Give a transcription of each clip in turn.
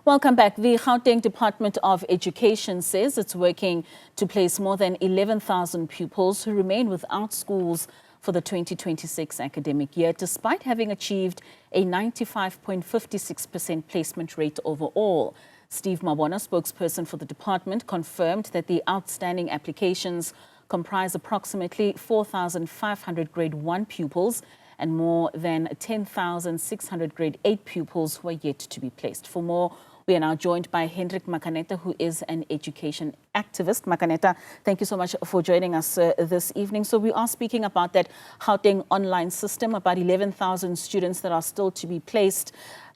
Welcome back. The Gauteng Department of Education says it's working to place more than 11,000 pupils who remain without schools for the 2026 academic year, despite having achieved a 95.56% placement rate overall. Steve Mabona, spokesperson for the department, confirmed that the outstanding applications comprise approximately 4,500 grade 1 pupils and more than 10,600 grade 8 pupils who are yet to be placed. For more, we are now joined by Hendrick Makaneta, who is an education activist. Makaneta, thank you so much for joining us this evening. So we are speaking about that Gauteng online system, about 11,000 students that are still to be placed.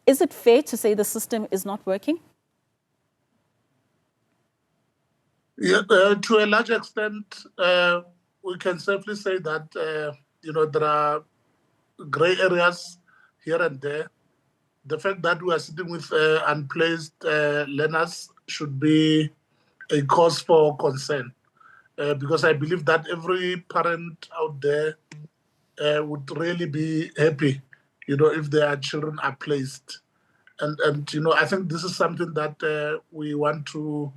Is it fair to say the system is not working? Yeah, to a large extent, we can safely say that, there are gray areas here and there. The fact that we are sitting with unplaced learners should be a cause for concern, because I believe that every parent out there would really be happy, if their children are placed. And I think this is something that we want to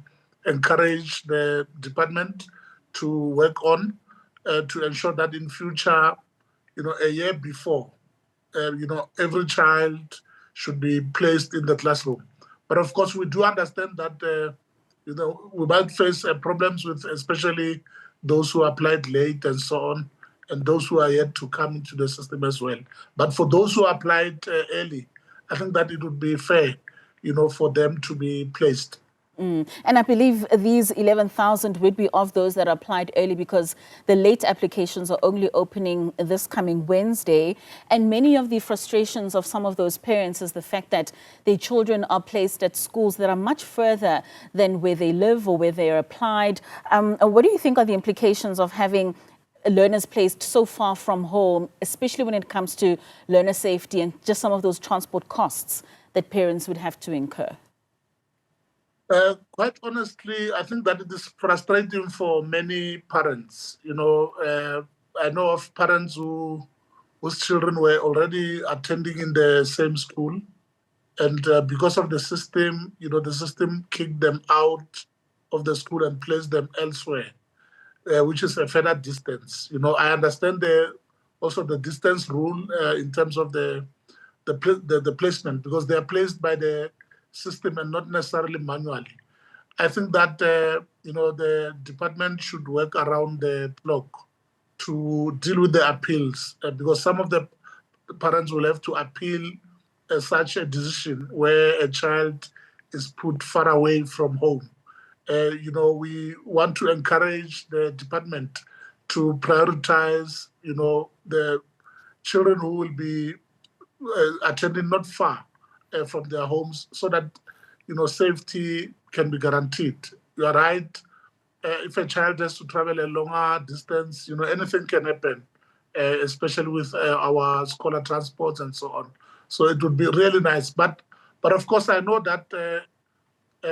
encourage the department to work on, to ensure that in future, a year before, every child should be placed in the classroom. But of course, we do understand that, we might face problems with especially those who applied late and so on, and those who are yet to come into the system as well. But for those who applied early, I think that it would be fair, for them to be placed. And I believe these 11,000 would be of those that applied early, because the late applications are only opening this coming Wednesday. And many of the frustrations of some of those parents is the fact that their children are placed at schools that are much further than where they live or where they are applied. What do you think are the implications of having learners placed so far from home, especially when it comes to learner safety and just some of those transport costs that parents would have to incur? Quite honestly, I think that it is frustrating for many parents. I know of parents whose children were already attending in the same school, and because of the system, the system kicked them out of the school and placed them elsewhere, which is a further distance. I understand also the distance rule in terms of the placement, because they are placed by the system and not necessarily manually. I think that the department should work around the clock to deal with the appeals, because some of the parents will have to appeal such a decision where a child is put far away from home. We want to encourage the department to prioritize, the children who will be attending not far from their homes, so that safety can be guaranteed. You are right. If a child has to travel a longer distance, anything can happen, especially with our scholar transports and so on. So it would be really nice. But of course, I know that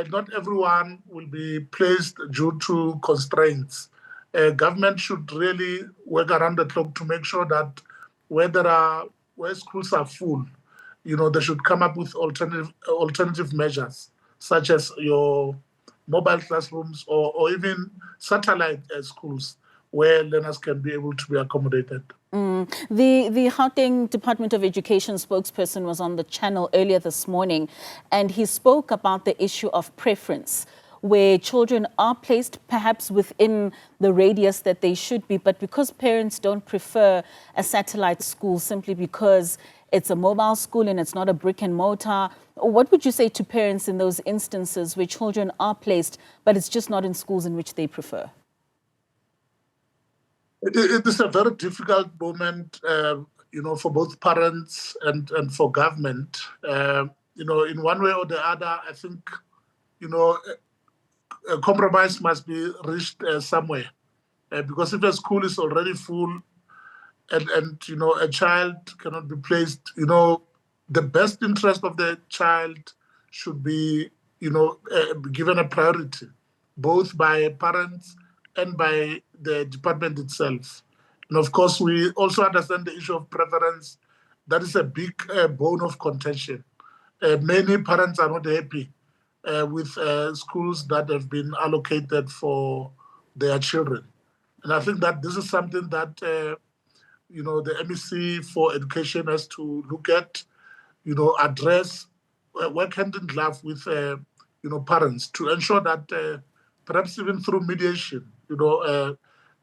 not everyone will be placed due to constraints. Government should really work around the clock to make sure that where schools are full, they should come up with alternative measures, such as your mobile classrooms or even satellite schools where learners can be able to be accommodated. The Gauteng Department of Education spokesperson was on the channel earlier this morning, and he spoke about the issue of preference, where children are placed perhaps within the radius that they should be, but because parents don't prefer a satellite school simply because it's a mobile school and it's not a brick and mortar, what would you say to parents in those instances where children are placed, but it's just not in schools in which they prefer? It is a very difficult moment, for both parents and for government. In one way or the other, I think, a compromise must be reached somewhere, because if a school is already full and a child cannot be placed, the best interest of the child should be given a priority, both by parents and by the department itself. And of course, we also understand the issue of preference. That is a big bone of contention. Many parents are not happy with schools that have been allocated for their children. And I think that this is something that, the MEC for Education has to look at, address, work hand in glove with, parents to ensure that perhaps even through mediation,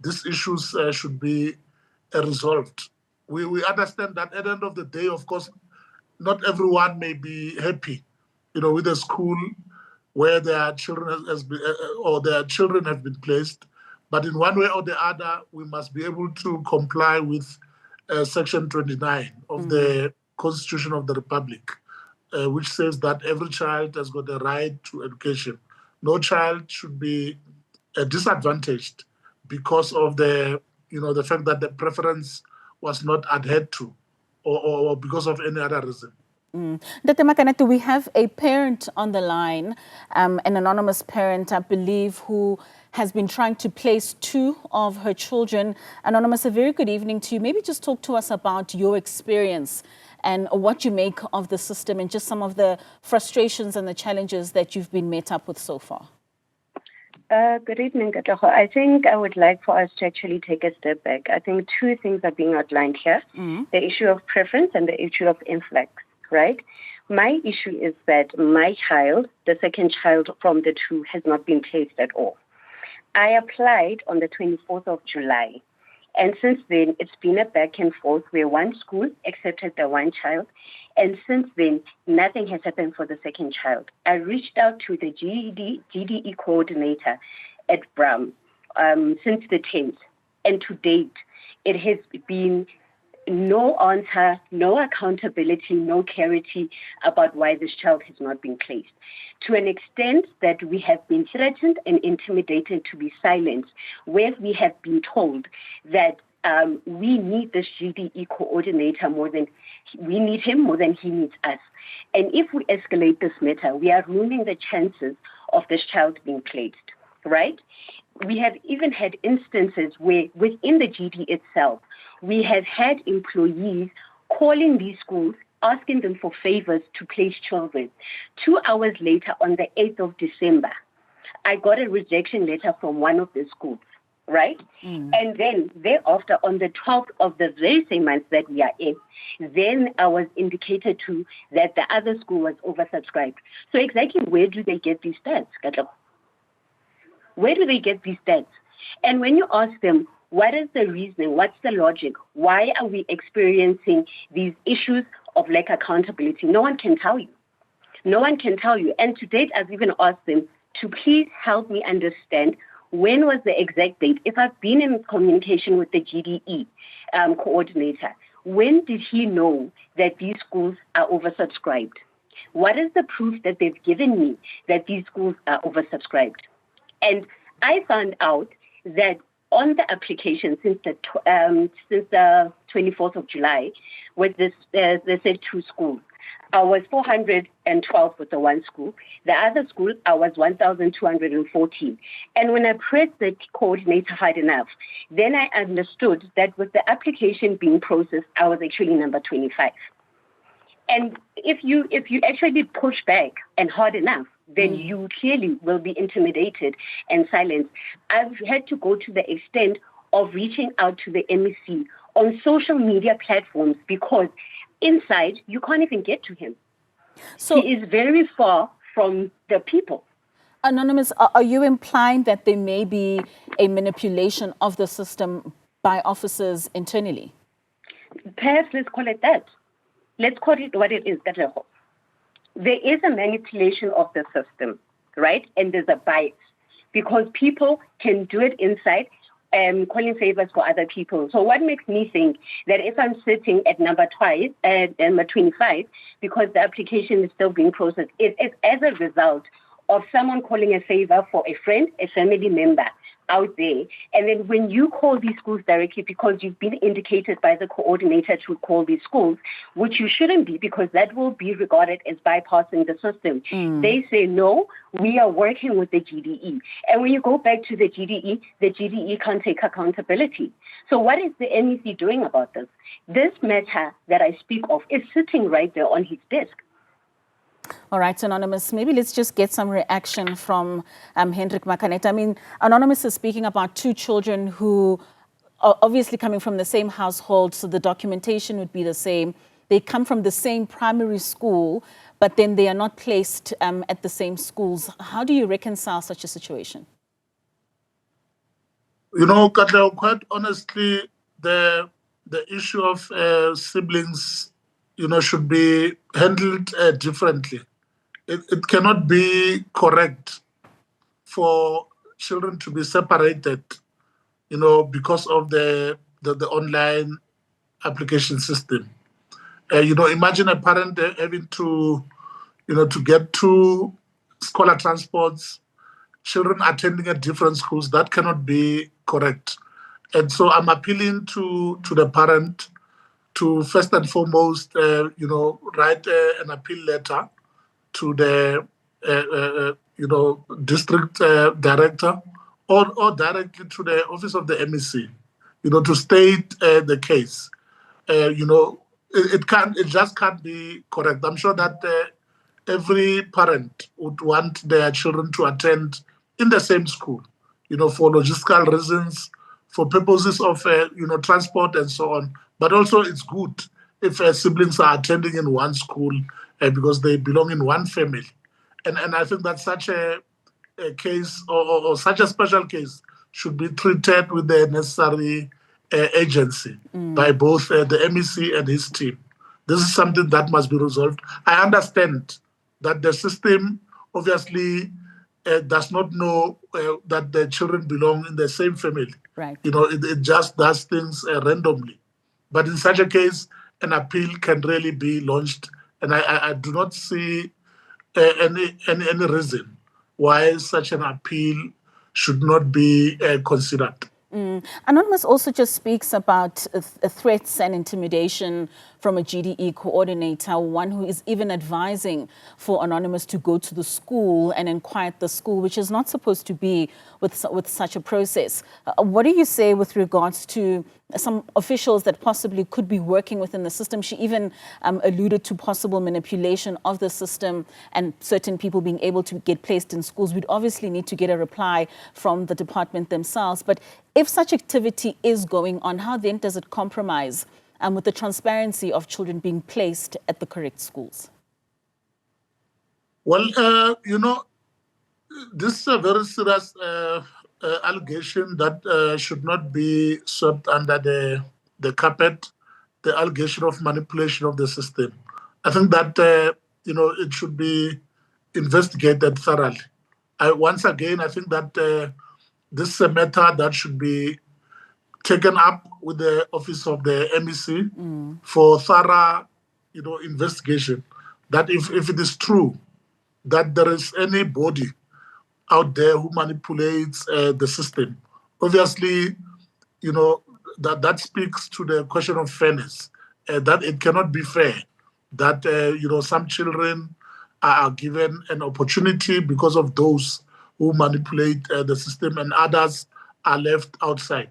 these issues should be resolved. We understand that at the end of the day, of course, not everyone may be happy, with a school where their children or their children have been placed. But in one way or the other, we must be able to comply with Section 29 of the Constitution of the Republic, which says that every child has got a right to education. No child should be disadvantaged because of the fact that the preference was not adhered to, or because of any other reason. Dr. Makaneta, we have a parent on the line, an anonymous parent, I believe, who has been trying to place 2 of her children. Anonymous, a very good evening to you. Maybe just talk to us about your experience and what you make of the system and just some of the frustrations and the challenges that you've been met up with so far. Good evening, Gauteng. I think I would like for us to actually take a step back. I think 2 things are being outlined here, the issue of preference and the issue of influx. Right? My issue is that my child, the second child from the 2, has not been placed at all. I applied on the 24th of July. And since then, it's been a back and forth where one school accepted the one child. And since then, nothing has happened for the second child. I reached out to the GDE coordinator at Bram since the 10th. And to date, it has been no answer, no accountability, no clarity about why this child has not been placed. To an extent that we have been threatened and intimidated to be silenced, where we have been told that we need this GDE coordinator more than we need him more than he needs us. And if we escalate this matter, we are ruining the chances of this child being placed, right? We have even had instances where within the GD itself, we have had employees calling these schools, asking them for favors to place children. 2 hours later, on the 8th of December, I got a rejection letter from one of the schools, right? And then thereafter, on the 12th of the very same month that we are in, then I was indicated to that the other school was oversubscribed. So exactly where do they get these stats, Gauteng? Where do they get these stats? And when you ask them, what is the reasoning? What's the logic? Why are we experiencing these issues of lack of accountability? No one can tell you. No one can tell you. And to date, I've even asked them to please help me understand when was the exact date. If I've been in communication with the GDE coordinator, when did he know that these schools are oversubscribed? What is the proof that they've given me that these schools are oversubscribed? And I found out that on the application since the 24th of July with this the said 2 schools, I was 412 with the one school. The other school, I was 1,214. And when I pressed the coordinator hard enough, then I understood that with the application being processed, I was actually number 25. And if you actually push back and hard enough, then you clearly will be intimidated and silenced. I've had to go to the extent of reaching out to the MEC on social media platforms because inside you can't even get to him. So he is very far from the people. Anonymous, are you implying that there may be a manipulation of the system by officers internally? Perhaps let's call it that. Let's call it what it is, Gauteng. There is a manipulation of the system, right? And there's a bias because people can do it inside calling favors for other people. So what makes me think that if I'm sitting at number 25, because the application is still being processed, it is as a result of someone calling a favor for a friend, a family member out there. And then when you call these schools directly because you've been indicated by the coordinator to call these schools, which you shouldn't be because that will be regarded as bypassing the system. They say, no, we are working with the GDE. And when you go back to the GDE can't take accountability. So what is the MEC doing about this? This matter that I speak of is sitting right there on his desk. All right, Anonymous, maybe let's just get some reaction from Hendrick Makaneta. I mean, Anonymous is speaking about two children who are obviously coming from the same household, so the documentation would be the same. They come from the same primary school, but then they are not placed at the same schools. How do you reconcile such a situation? You know, Katla, quite honestly, the issue of siblings, you know, should be handled differently. It cannot be correct for children to be separated, you know, because of the online application system. You know, imagine a parent having to, you know, to get two scholar transports, children attending at different schools. That cannot be correct. And so I'm appealing to the parent to first and foremost, you know, write an appeal letter to the, you know, district director or directly to the office of the MEC, you know, to state the case. You know, it just can't be correct. I'm sure that every parent would want their children to attend in the same school, you know, for logistical reasons, for purposes of, you know, transport and so on. But also it's good if siblings are attending in one school because they belong in one family. And I think that such a case or such a special case should be treated with the necessary agency by both the MEC and his team. This is something that must be resolved. I understand that the system obviously does not know that the children belong in the same family. Right. You know, it just does things randomly. But in such a case, an appeal can really be launched. And I do not see any reason why such an appeal should not be considered. Anonymous also just speaks about threats and intimidation from a GDE coordinator, one who is even advising for Anonymous to go to the school and inquire at the school, which is not supposed to be with such a process. What do you say with regards to some officials that possibly could be working within the system? She even alluded to possible manipulation of the system and certain people being able to get placed in schools. We'd obviously need to get a reply from the department themselves. But if such activity is going on, how then does it compromise with the transparency of children being placed at the correct schools? Well, you know, this is a very serious allegation that should not be swept under the carpet, the allegation of manipulation of the system. I think that, you know, it should be investigated thoroughly. Once again, I think that this is a matter that should be taken up with the office of the MEC for thorough, you know, investigation. That if it is true that there is anybody out there who manipulates the system, obviously, you know, that speaks to the question of fairness. That it cannot be fair that you know, some children are given an opportunity because of those who manipulate the system, and others are left outside.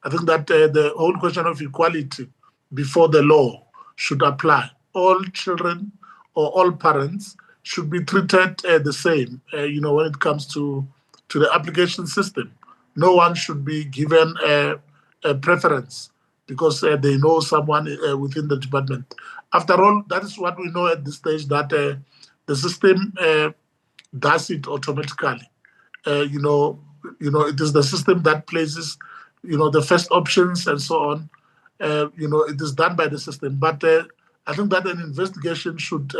I think that the whole question of equality before the law should apply. All children or all parents should be treated the same, you know, when it comes to the application system. No one should be given a preference because they know someone within the department. After all, that is what we know at this stage, that the system does it automatically. You know, it is the system that places, you know, the first options and so on. You know, it is done by the system. But I think that an investigation should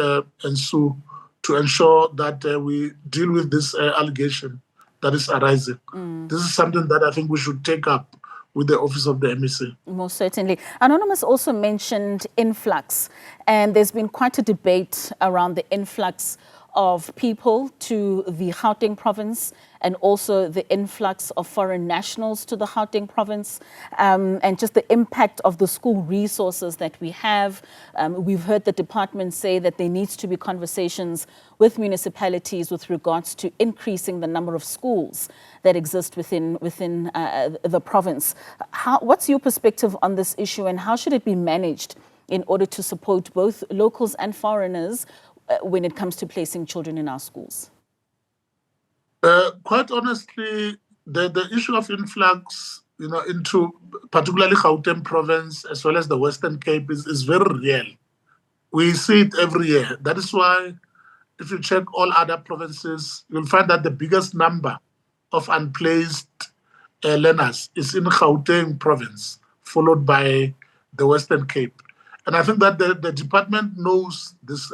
ensue to ensure that we deal with this allegation that is arising. This is something that I think we should take up with the office of the MEC. Most certainly. Anonymous also mentioned influx, and there's been quite a debate around the influx of people to the Gauteng province and also the influx of foreign nationals to the Gauteng province, and just the impact of the school resources that we have. We've heard the department say that there needs to be conversations with municipalities with regards to increasing the number of schools that exist within the province. What's your perspective on this issue, and how should it be managed in order to support both locals and foreigners when it comes to placing children in our schools? Quite honestly, the issue of influx, into particularly Gauteng province as well as the Western Cape is very real. We see it every year. That is why if you check all other provinces, you'll find that the biggest number of unplaced learners is in Gauteng province, followed by the Western Cape. And I think that the department knows this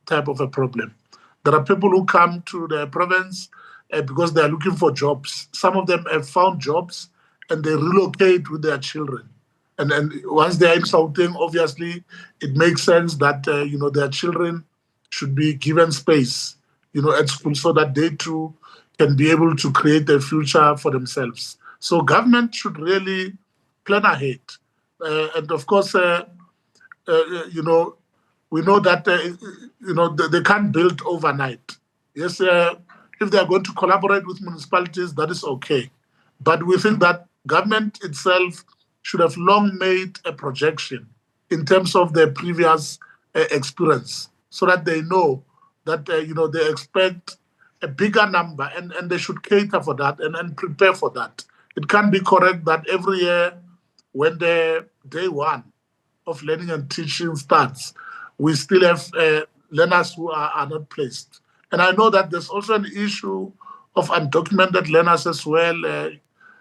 type of a problem. There are people who come to the province because they are looking for jobs. Some of them have found jobs and they relocate with their children. And once they are in Gauteng, obviously, it makes sense that their children should be given space, at school so that they too can be able to create a future for themselves. So government should really plan ahead. And of course, we know that, they can't build overnight. Yes, if they are going to collaborate with municipalities, that is okay. But we think that government itself should have long made a projection in terms of their previous experience so that they know that, they expect a bigger number and they should cater for that and prepare for that. It can't be correct that every year when the day one of learning and teaching starts, we still have learners who are not placed. And I know that there's also an issue of undocumented learners as well,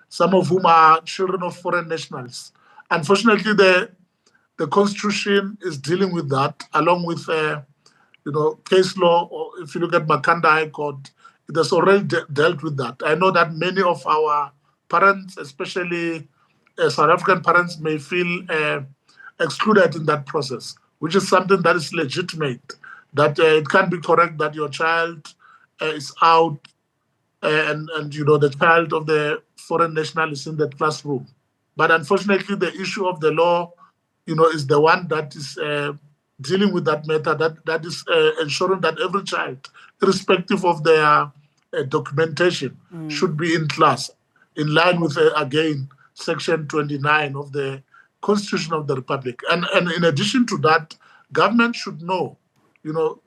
some of whom are children of foreign nationals. Unfortunately, the Constitution is dealing with that, along with case law. Or if you look at Makanda High Court, it has already dealt with that. I know that many of our parents, especially South African parents, may feel excluded in that process, which is something that is legitimate. That it can't be correct that your child is out and the child of the foreign national is in that classroom. But unfortunately, the issue of the law, is the one that is dealing with that matter, that is ensuring that every child, irrespective of their documentation, should be in class, in line with, again, Section 29 of the Constitution of the Republic. And in addition to that, government should know,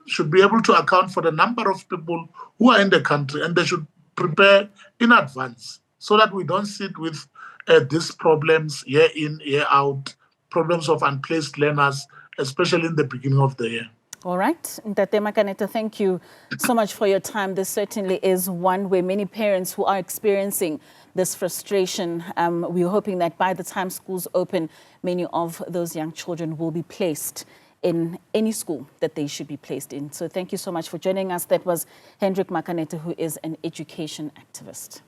should be able to account for the number of people who are in the country, and they should prepare in advance so that we don't sit with these problems year in, year out, problems of unplaced learners, especially in the beginning of the year. All right. Hendrick Makaneta, thank you so much for your time. This certainly is one where many parents who are experiencing this frustration, we're hoping that by the time schools open, many of those young children will be placed in any school that they should be placed in. So thank you so much for joining us. That was Hendrick Makaneta, who is an education activist.